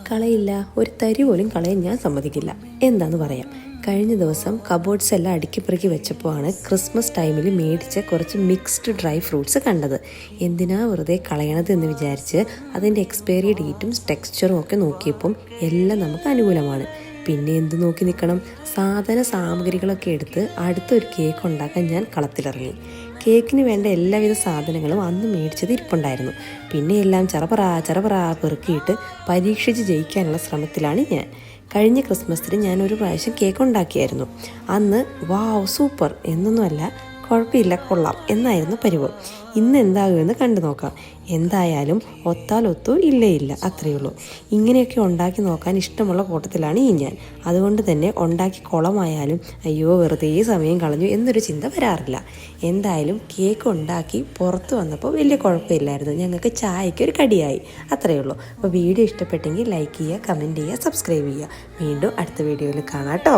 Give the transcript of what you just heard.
കളയില്ല, ഒരു തരി പോലും കളയാൻ ഞാൻ സമ്മതിക്കില്ല. എന്താന്ന് പറയാം. കഴിഞ്ഞ ദിവസം കബോർഡ്സ് എല്ലാം അടുക്കി പെറുക്കി വെച്ചപ്പോൾ ആണ് ക്രിസ്മസ് ടൈമിൽ മേടിച്ച കുറച്ച് മിക്സ്ഡ് ഡ്രൈ ഫ്രൂട്ട്സ് കണ്ടത്. എന്തിനാ വെറുതെ കളയണത് എന്ന് വിചാരിച്ച് അതിൻ്റെ എക്സ്പയറി ഡേറ്റും ടെക്സ്ചറും ഒക്കെ നോക്കിയപ്പം എല്ലാം നമുക്ക് അനുകൂലമാണ്. പിന്നെ എന്ത് നോക്കി നിൽക്കണം, സാമഗ്രികളൊക്കെ എടുത്ത് അടുത്തൊരു കേക്ക് ഉണ്ടാക്കാൻ ഞാൻ കളത്തിലിറങ്ങി. കേക്കിന് വേണ്ട എല്ലാവിധ സാധനങ്ങളും അന്ന് മേടിച്ചത് ഇരിപ്പുണ്ടായിരുന്നു. പിന്നെ എല്ലാം ചറപറ പെറുക്കിയിട്ട് പരീക്ഷിച്ച് ജയിക്കാനുള്ള ശ്രമത്തിലാണ് ഞാൻ. കഴിഞ്ഞ ക്രിസ്മസിന് ഞാനൊരു പ്രാവശ്യം കേക്ക് ഉണ്ടാക്കിയായിരുന്നു. അന്ന് വാവ് സൂപ്പർ എന്നൊന്നുമല്ല, കുഴപ്പമില്ല കൊള്ളാം എന്നായിരുന്നു പരിവം. ഇന്ന് എന്താകുമെന്ന് കണ്ടു നോക്കാം. എന്തായാലും ഒത്താലൊത്തു ഇല്ല അത്രയേ ഉള്ളൂ. ഇങ്ങനെയൊക്കെ ഉണ്ടാക്കി നോക്കാൻ ഇഷ്ടമുള്ള കൂട്ടത്തിലാണ് ഞാൻ. അതുകൊണ്ട് തന്നെ ഉണ്ടാക്കി കുളമായാലും അയ്യോ വെറുതെ സമയം കളഞ്ഞു എന്നൊരു ചിന്ത വരാറില്ല. എന്തായാലും കേക്ക് ഉണ്ടാക്കി പുറത്ത് വന്നപ്പോൾ വലിയ കുഴപ്പമില്ലായിരുന്നു. ഞങ്ങൾക്ക് ചായയ്ക്ക് ഒരു കടിയായി, അത്രയേ ഉള്ളൂ. അപ്പോൾ വീഡിയോ ഇഷ്ടപ്പെട്ടെങ്കിൽ ലൈക്ക് ചെയ്യുക, കമൻറ്റ് ചെയ്യുക, സബ്സ്ക്രൈബ് ചെയ്യുക. വീണ്ടും അടുത്ത വീഡിയോയിൽ കാണാം കേട്ടോ.